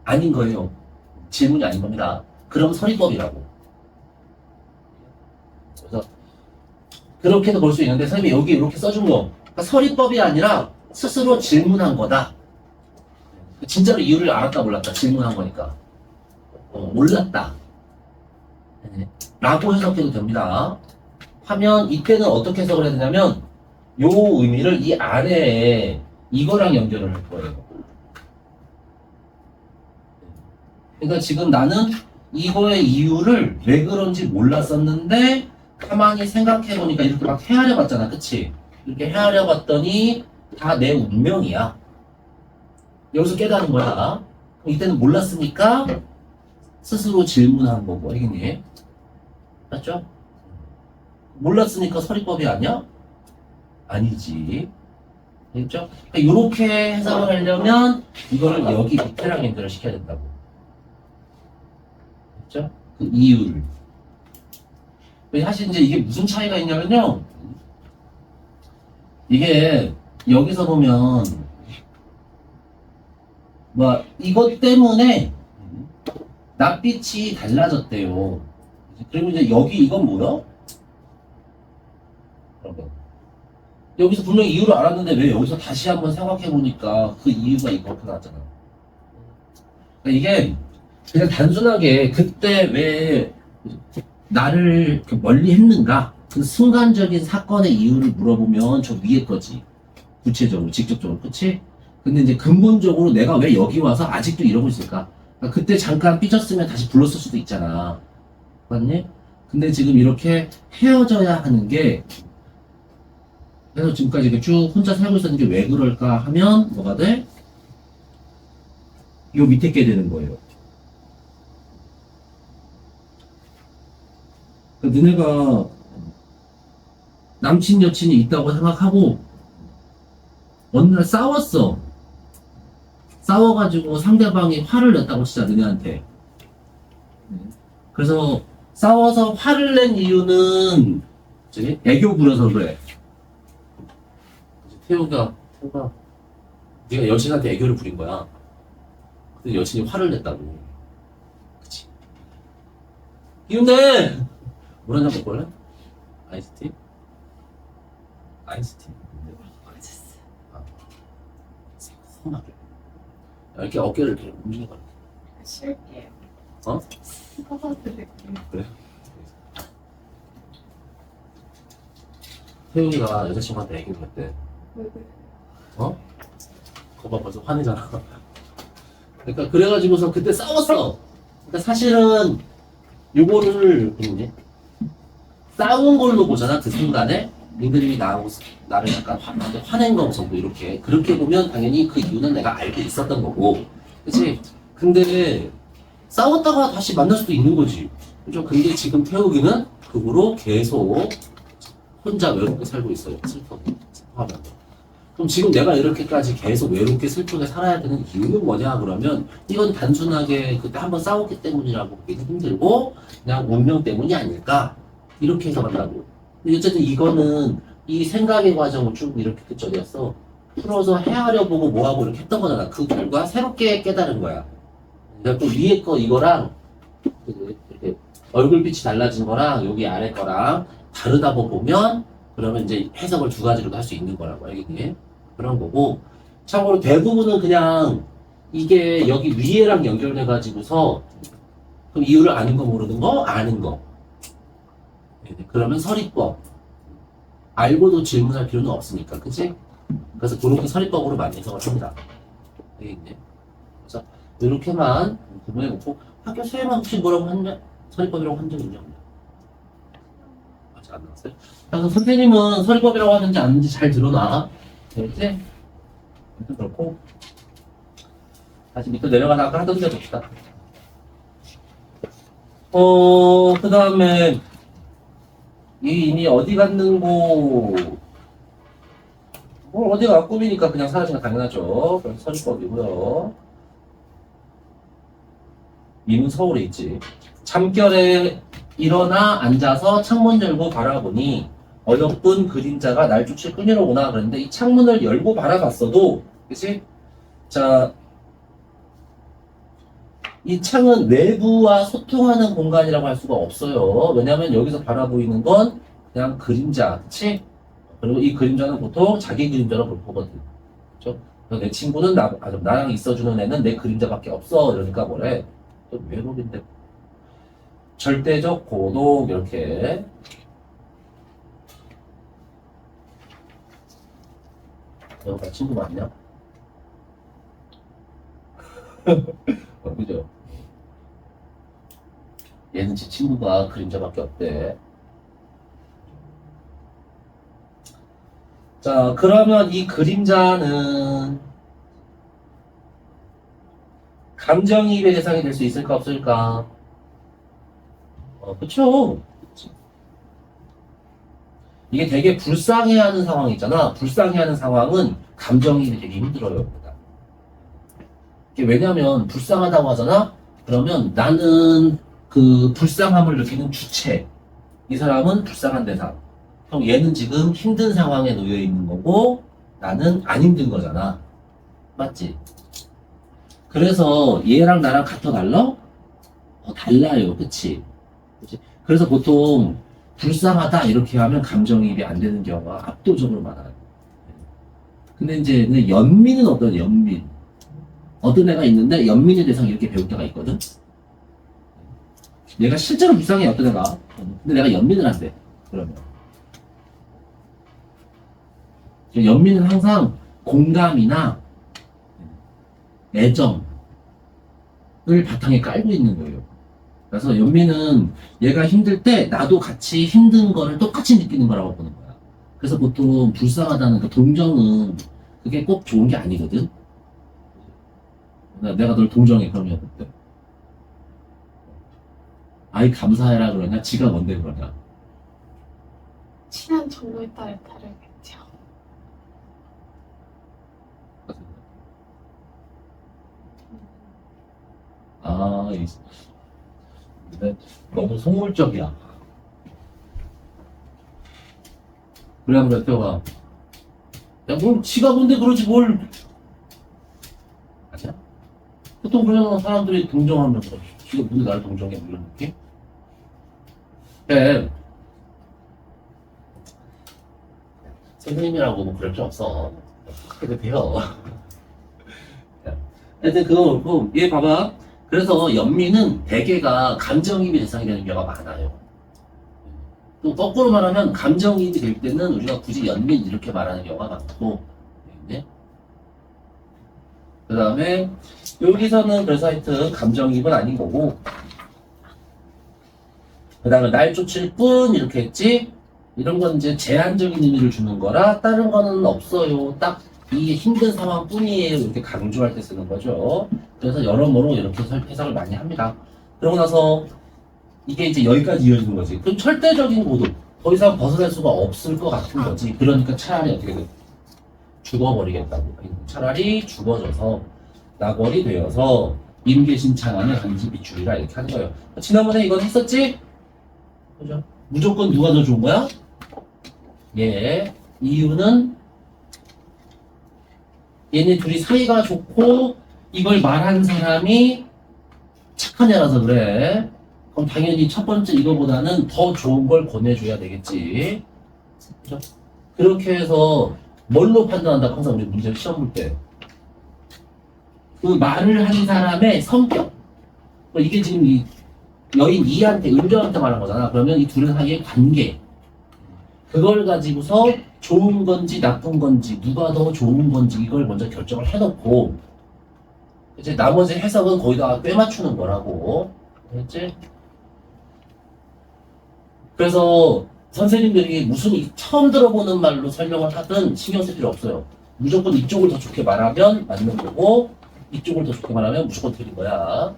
아닌 거예요. 질문이 아닌 겁니다. 그럼 서리법이라고. 그래서 그렇게도 볼 수 있는데 선생님이 여기 이렇게 써준 거 그러니까 서리법이 아니라 스스로 질문한 거다. 진짜로 이유를 알았다 몰랐다 질문한 거니까 몰랐다 라고 해석해도 됩니다. 하면 이때는 어떻게 해석을 해야 되냐면 요 의미를 이 아래에 이거랑 연결을 할 거예요. 그러니까 지금 나는 이거의 이유를 왜 그런지 몰랐었는데 가만히 생각해보니까 이렇게 막 헤아려 봤잖아. 그치? 이렇게 헤아려 봤더니 다 내 운명이야. 여기서 깨달은 거야. 이때는 몰랐으니까 스스로 질문한 거고, 알겠니? 맞죠? 몰랐으니까 서리법이 아니야? 아니지. 알겠죠? 이렇게 해석을 하려면 이거를 여기 밑에랑 연결을 시켜야 된다고. 알겠죠? 그 이유를. 사실 이제 이게 무슨 차이가 있냐면요. 이게 여기서 보면 뭐 이것 때문에 낯빛이 달라졌대요. 그리고 이제 여기 이건 뭐야? 여기서 분명히 이유를 알았는데 왜 여기서 다시 한번 생각해 보니까 그 이유가 이렇게 나왔잖아. 그러니까 이게 그냥 단순하게 그때 왜 나를 멀리 했는가 그 순간적인 사건의 이유를 물어보면 저 위에 거지. 구체적으로 직접적으로 그치? 근데 이제 근본적으로 내가 왜 여기 와서 아직도 이러고 있을까? 그러니까 그때 잠깐 삐졌으면 다시 불렀을 수도 있잖아. 맞니? 근데 지금 이렇게 헤어져야 하는 게 그래서 지금까지 이렇게 쭉 혼자 살고 있었는 게 왜 그럴까 하면 뭐가 돼? 요 밑에 게 되는 거예요. 그러니까 너네가 남친 여친이 있다고 생각하고 어느 날 싸웠어. 싸워가지고 상대방이 화를 냈다고 치자 너네한테. 그래서 싸워서 화를 낸 이유는 이제 애교 부려서 그래. 태우가 네가 여친한테 애교를 부린 거야. 근데 여친이 화를 냈다고. 그치? 이윤대! 물 한잔 먹을래? 아이스티? 아이스티? 아, 새콤하게. 이렇게 어깨를 이렇게 움직여 봐. 쉴게요. 어? 서서 드릴게요. 그래? 태용이가 여자친구한테 애교를 했대. 왜? 어? 거봐 벌써 화내잖아. 그러니까 그래가지고서 그때 싸웠어. 그러니까 사실은 요거를 뭐지? 싸운 걸로 보잖아 그 순간에 민들님이 나를 약간 화낸 거 정도 이렇게 그렇게 보면 당연히 그 이유는 내가 알고 있었던 거고, 그렇지? 근데 싸웠다가 다시 만날 수도 있는 거지, 그죠? 근데 지금 태우기는 그거로 계속 혼자 외롭게 살고 있어요. 슬퍼하면. 그럼 지금 내가 이렇게까지 계속 외롭게 슬프게 살아야 되는 이유는 뭐냐 그러면 이건 단순하게 그때 한번 싸웠기 때문이라고 보기는 힘들고 그냥 운명 때문이 아닐까 이렇게 해석한다고. 근데 어쨌든 이거는 이 생각의 과정을 쭉 이렇게 끝절이었어. 풀어서 헤아려보고 뭐하고 이렇게 했던 거잖아. 그 결과 새롭게 깨달은 거야. 그러니까 또 위에 거 이거랑 이렇게 얼굴빛이 달라진 거랑 여기 아래 거랑 다르다고 보면 그러면 이제 해석을 두 가지로도 할 수 있는 거라고 알겠니? 그런 거고, 참고로 대부분은 그냥 이게 여기 위에랑 연결돼 가지고서 그럼 이유를 아는 거 모르는 거 아는 거. 그러면 서리법. 알고도 질문할 필요는 없으니까, 그치? 그래서 그렇게 서리법으로 많이 해석을 합니다. 알겠니? 그래서 이렇게만 구분해놓고 학교 수행만 혹시 뭐라고 했냐? 서리법이라고 한 적 있냐? 아직 안 나왔어요? 그래서 선생님은 서리법이라고 하는지 안 하는지 잘 들어놔. 알겠지? 아무튼 그렇고 다시 밑으로 내려가다가 하던 대로 봅시다. 그 다음에 이 이미 어디 갔는고 뭘 어디가 꿈이니까 그냥 사라지는 거 당연하죠. 그래서 서리법이고요. 이는 서울에 있지. 잠결에 일어나 앉아서 창문 열고 바라보니 어여쁜 그림자가 날쫓을 끈이로구나 그랬는데 이 창문을 열고 바라봤어도 그치? 자, 이 창은 외부와 소통하는 공간이라고 할 수가 없어요. 왜냐하면 여기서 바라보이는 건 그냥 그림자, 그치? 그리고 이 그림자는 보통 자기 그림자로 볼 거거든. 그죠? 내 친구는 나랑 있어주는 애는 내 그림자밖에 없어. 이러니까 뭐래? 또 외롭인데. 절대적 고독, 이렇게. 너가 친구 맞냐? 그죠? 얘는 제 친구가 그림자밖에 없대. 자, 그러면 이 그림자는 감정이입의 대상이 될 수 있을까, 없을까? 그쵸. 이게 되게 불쌍해하는 상황 있잖아. 불쌍해하는 상황은 감정이입이 되게 힘들어요. 이게 왜냐면 불쌍하다고 하잖아? 그러면 나는 그 불쌍함을 느끼는 주체. 이 사람은 불쌍한 대상. 그럼 얘는 지금 힘든 상황에 놓여 있는 거고 나는 안 힘든 거잖아. 맞지? 그래서 얘랑 나랑 같아 달라? 달라요. 그치? 그치? 그래서 보통 불쌍하다 이렇게 하면 감정이입이 안 되는 경우가 압도적으로 많아요. 근데 이제 연민은 어떤 연민? 어떤 애가 있는데 연민의 대상 이렇게 배울 때가 있거든? 얘가 실제로 불쌍해 어떤 애가. 근데 내가 연민을 한대. 그러면 연민은 항상 공감이나 애정을 바탕에 깔고 있는 거예요. 그래서 연민은 얘가 힘들 때 나도 같이 힘든 거를 똑같이 느끼는 거라고 보는 거야. 그래서 보통 불쌍하다는 그 동정은 그게 꼭 좋은 게 아니거든. 내가 널 동정해 그러면 그때 아이 감사해라 그러냐 지가 뭔데 그러냐. 친한 정도에 따라 다르겠죠. 근데 너무 속물적이야. 그래, 그래, 태호가. 야, 뭘, 지가 뭔데 그러지, 뭘. 아니야? 보통 그냥 사람들이 동정하면서, 지가 뭔데 나를 동정해, 뭐 이런 느낌? 그래. 선생님이라고 뭐 그럴 줄 없어. 그렇게 돼요. 하여튼 그건 그렇고, 얘 봐봐. 그래서 연민은 대개가 감정이입이 대상이 되는 경우가 많아요. 또 거꾸로 말하면 감정이입이 될 때는 우리가 굳이 연민 이렇게 말하는 경우가 많고, 네. 그 다음에 여기서는 그래서 하여튼 감정이입은 아닌 거고, 그 다음에 날 쫓을 뿐 이렇게 했지. 이런 건 이제 제한적인 의미를 주는 거라 다른 거는 없어요. 딱 이 힘든 상황 뿐이에요. 이렇게 강조할 때 쓰는 거죠. 그래서 여러모로 이렇게 해석을 많이 합니다. 그러고 나서 이게 이제 여기까지 이어지는 거지. 그럼 절대적인 고독. 더 이상 벗어날 수가 없을 것 같은 거지. 그러니까 차라리 어떻게 돼? 죽어버리겠다고. 차라리 죽어져서 낙월이 되어서 임계신창안에 간지 비추리라 이렇게 하는 거예요. 지난번에 이건 했었지? 그죠? 무조건 누가 더 좋은 거야? 예. 이유는 얘네 둘이 사이가 좋고 이걸 말한 사람이 착한 애라서 그래. 그럼 당연히 첫 번째 이거보다는 더 좋은 걸 권해줘야 되겠지. 그죠? 그렇게 해서 뭘로 판단한다고 항상 우리 문제 시험 볼 때. 그 말을 한 사람의 성격. 이게 지금 이 여인 이한테, 은정한테 말한 거잖아. 그러면 이 둘 사이의 관계. 그걸 가지고서 좋은 건지 나쁜 건지 누가 더 좋은 건지 이걸 먼저 결정을 해놓고 이제 나머지 해석은 거기다가 꿰맞추는 거라고. 알겠지? 그래서 선생님들이 무슨 처음 들어보는 말로 설명을 하든 신경 쓸 필요 없어요. 무조건 이쪽을 더 좋게 말하면 맞는 거고 이쪽을 더 좋게 말하면 무조건 틀린 거야.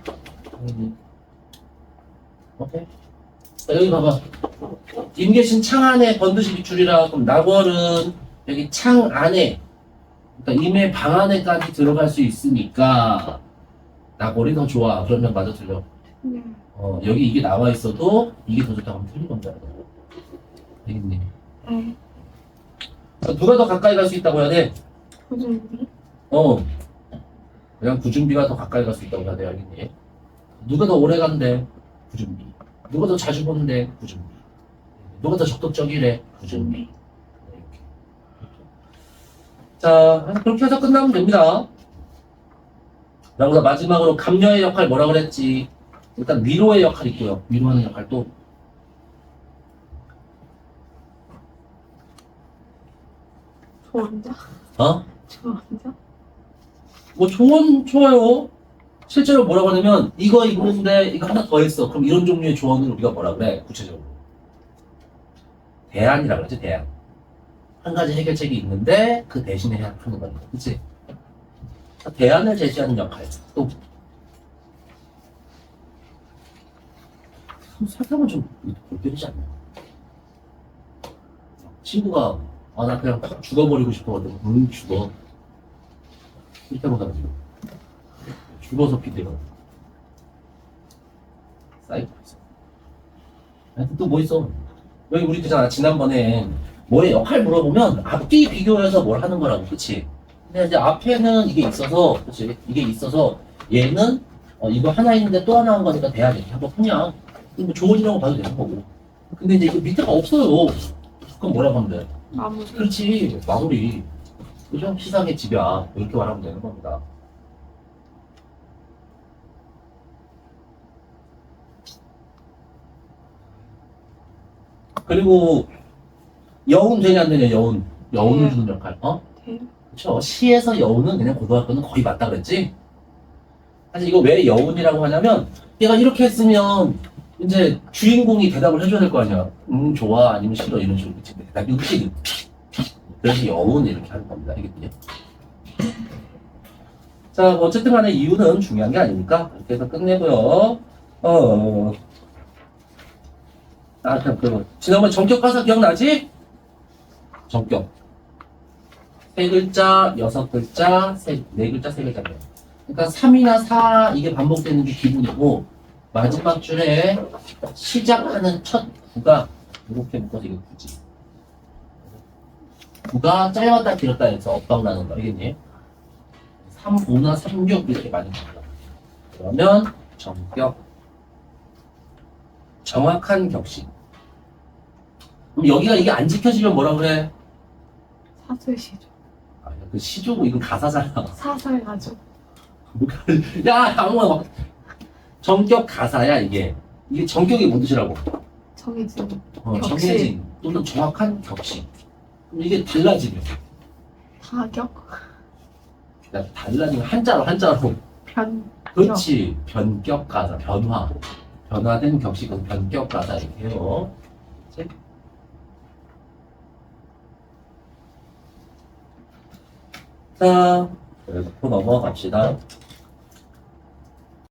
오케이. 자, 여기 봐봐. 임계신 창 안에 번듯이 비추리라. 그럼 낙월은 여기 창 안에, 그러니까 임의 방 안에까지 들어갈 수 있으니까 낙월이 더 좋아. 그러면 맞아 틀려. 네. 여기 이게 나와 있어도 이게 더 좋다고 하면 틀린 건데. 알겠니? 네. 누가 더 가까이 갈 수 있다고 해야 돼? 고준비? 그냥 구준비가 더 가까이 갈 수 있다고 해야 돼. 알겠니? 누가 더 오래 간대? 구준비. 누가 더 자주 보는데? 구준비. 누가 더 적극적이래? 부정이. 이렇게. 자, 그렇게 해서 끝나면 됩니다. 그러고 마지막으로 감녀의 역할 뭐라 그랬지? 일단 위로의 역할이 있고요. 위로하는 역할도. 조언자? 어? 조언자? 뭐 조언 좋아요. 실제로 뭐라고 하냐면 이거 있는데 이거 하나 더 했어. 그럼 이런 종류의 조언을 우리가 뭐라 그래? 구체적으로. 대안이라고 그러지, 대안. 한 가지 해결책이 있는데 그 대신에 하는 겁니다. 그치? 대안을 제시하는 역할. 또 설명은 좀 골때리지 않나요? 친구가 나 그냥 확 죽어버리고 싶어가지고 죽어. 이렇게 보다가지고 죽어서 피대가 사이코 있어. 하여튼 또 뭐 있어? 여기 우리 그잖아 지난번에 뭐의 역할 물어보면 앞뒤 비교해서 뭘 하는 거라고, 그치? 근데 이제 앞에는 이게 있어서, 그치? 이게 있어서 얘는 이거 하나 있는데 또 하나 한 거니까 돼야 돼. 하고 그냥 뭐 조언이라고 봐도 되는 거고. 근데 이제 이거 밑에가 없어요. 그럼 뭐라고 하면 돼? 마무리. 그렇지, 마무리. 그죠? 시상의 집야 이렇게 말하면 되는 겁니다. 그리고 여운 되냐 안 되냐, 여운. 여운을 주는 역할. 돼요. 그쵸? 시에서 여운은 그냥 고등학교는 거의 맞다 그랬지? 사실 이거 왜 여운이라고 하냐면 얘가 이렇게 했으면 이제 주인공이 대답을 해줘야 될 거 아니야. 좋아, 아니면 싫어, 이런 식으로. 그치? 대답이 혹시 그래서 여운 이렇게 하는 겁니다. 알겠군요. 자, 뭐 어쨌든 간에 이유는 중요한 게 아니니까 이렇게 해서 끝내고요. 지난번 전격 가사 기억나지? 전격. 세 글자, 여섯 글자, 네 글자, 세 글자예요. 그러니까 3이나 4 이게 반복되는 게 기본이고 마지막 줄에 시작하는 첫 구가 이렇게 묶어서 이게 구지. 구가 짧았다 길었다 해서 엇박 나는 거 알겠니? 3, 5나 3, 6 이렇게 많이 나옵니다. 그러면 전격. 정확한 격식. 그럼 여기가 이게 안 지켜지면 뭐라 그래? 사슬시죠. 아니야, 그 시조고 이건 가사잖아. 사설가족. 야, 아무거나 막. 정격 가사야, 이게. 이게 정격이 뭔 뜻이라고? 정해진. 격식. 정해진 또는 정확한 격식. 그럼 이게 달라지면. 타격. 달라지면 한자로. 변. 그렇지. 변격 가사, 변화. 변화된 격식은 변격 가사 이렇게 해요. 그치? 자, 그래서 넘어갑시다.